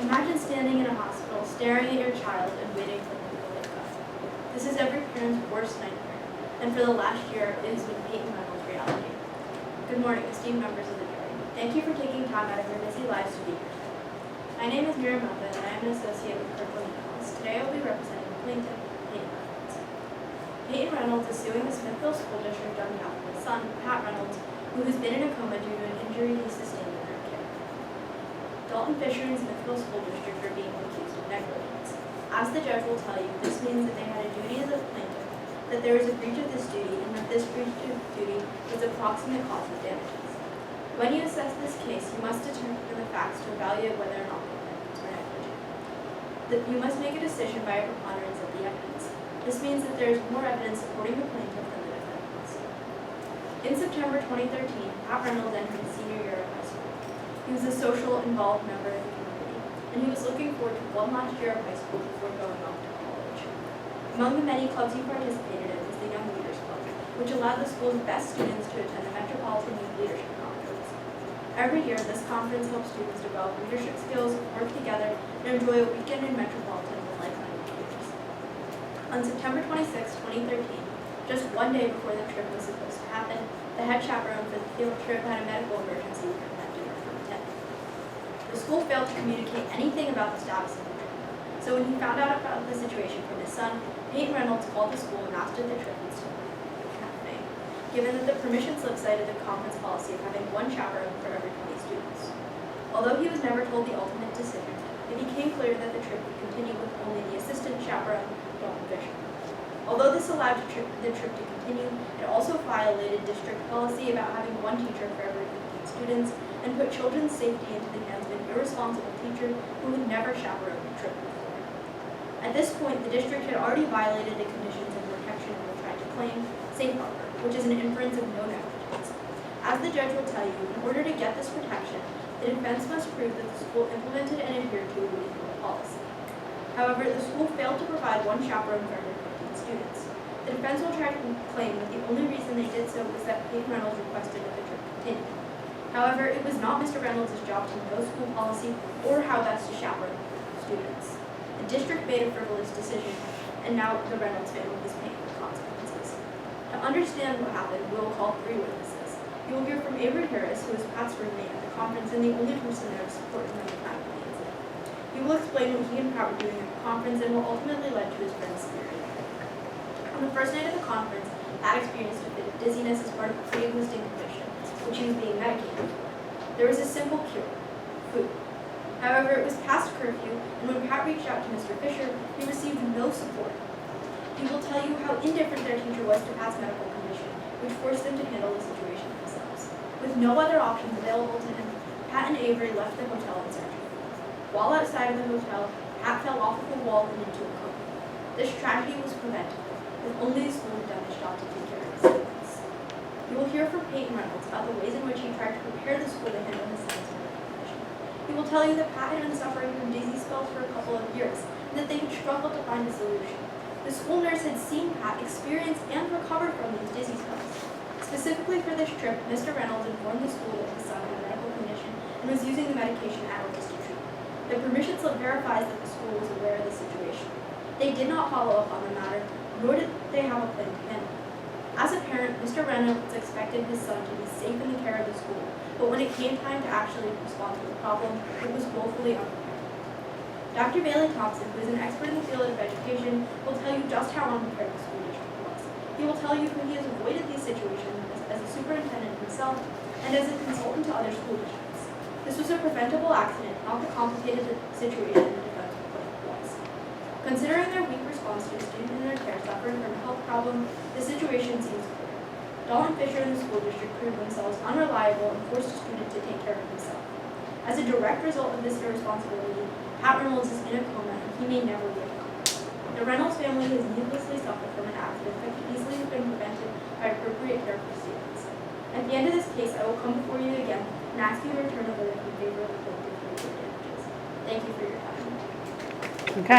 Imagine standing in a hospital, staring at your child and waiting for them to wake up. This is every parent's worst nightmare, and for the last year, it has been Peyton Reynolds' reality. Good morning, esteemed members of the jury. Thank you for taking time out of your busy lives to be here today. My name is Mira, and I am an associate with Kirkland & Ellis. Today I will be representing the plaintiff, Peyton Reynolds. Peyton Reynolds is suing the Smithville School District on behalf of his son, Pat Reynolds, who has been in a coma due to an injury he sustained in their care. Dalton Fisher and Smithville School District are being accused of negligence. As the judge will tell you, this means that they had a duty as a plaintiff, that there was a breach of this duty, and that this breach of duty was the proximate cause of damages. When you assess this case, you must determine the facts to evaluate whether or not the plaintiffs were negligent. You must make a decision by a preponderance of the evidence. This means that there is more evidence supporting the plaintiff than the defendants. In September 2013, Pat Reynolds entered his senior year of high school. He was a social, involved member of the community, and he was looking forward to one last year of high school before going off to college. Among the many clubs he participated in was the Young Leaders Club, which allowed the school's best students to attend the Metropolitan Youth Leadership Conference. Every year, this conference helps students develop leadership skills, work together, and enjoy a weekend in Metropolitan with like-minded peers. On September 26, 2013, just one day before the trip was supposed to happen, the head chaperone for the field trip had a medical emergency and prevented her from attending. The school failed to communicate anything about the status of the trip, so when he found out about the situation from his son, Peyton Reynolds called the school and asked if the trip was still happening, given that the permission slip cited the conference policy of having one chaperone for every 20 students. Although he was never told the ultimate decision, it became clear that the trip would continue with only the assistant chaperone, Dalton Fisher. Although this allowed the trip to continue, it also violated district policy about having one teacher for every 15 students and put children's safety into the hands of an irresponsible teacher who would never chaperone the trip before. At this point, the district had already violated the conditions of protection and were trying to claim safe harbor, which is an inference of no negligence. As the judge will tell you, in order to get this protection, the defense must prove that the school implemented and adhered to a reasonable policy. However, the school failed to provide one chaperone for every 15 students. The defense will try to claim that the only reason they did so was that Peyton Reynolds requested that the trip continue. However, it was not Mr. Reynolds' job to know school policy or how best to chaperone students. The district made a frivolous decision, and now the Reynolds family is paying the consequences. To understand what happened, we will call 3 witnesses. You will hear from Avery Harris, who was Pat's roommate at the conference and the only person there to support him at the time of the incident. He will explain what he and Pat were doing at the conference and what ultimately led to his friend's severe injury. On the first night of the conference, Pat experienced a bit of dizziness as part of a pre-existing condition, which he was being medicated for. There was a simple cure: food. However, it was past curfew, and when Pat reached out to Mr. Fisher, he received no support. He will tell you how indifferent their teacher was to Pat's medical condition, which forced them to handle the situation themselves. With no other options available to him, Pat and Avery left the hotel in search of food. While outside of the hotel, Pat fell off of a wall and into a coma. This tragedy was preventable, if only the school had done its job to take care of its students. You will hear from Peyton Reynolds about the ways in which he tried to prepare the school to handle his son's medical condition. He will tell you that Pat had been suffering from dizzy spells for a couple of years, and that they had struggled to find a solution. The school nurse had seen Pat experience and recover from these dizzy spells. Specifically for this trip, Mr. Reynolds informed the school that his son had a medical condition and was using the medication at a listed treatment. The permission slip verifies that the school was aware of the situation. They did not follow up on the matter, nor did they have a plan to handle it. As a parent, Mr. Reynolds expected his son to be safe in the care of the school, but when it came time to actually respond to the problem, it was woefully unprepared. Dr. Bailey Thompson, who is an expert in the field of education, will tell you just how unprepared the school district was. He will tell you how he has avoided these situations as a superintendent himself and as a consultant to other school districts. This was a preventable accident, not the complicated situation the defense report was. Considering their weak response to a student in their care suffering from a health problem, the situation seems clear. Dalton Fisher and the school district proved themselves unreliable and forced a student to take care of himself. As a direct result of this irresponsibility, Pat Reynolds is in a coma and he may never wake up. The Reynolds family has needlessly suffered from an accident that could easily have been prevented by appropriate care for students. At the end of this case, I will come before you again and ask you to return a verdict in favor of the plaintiff for damages. Thank you for your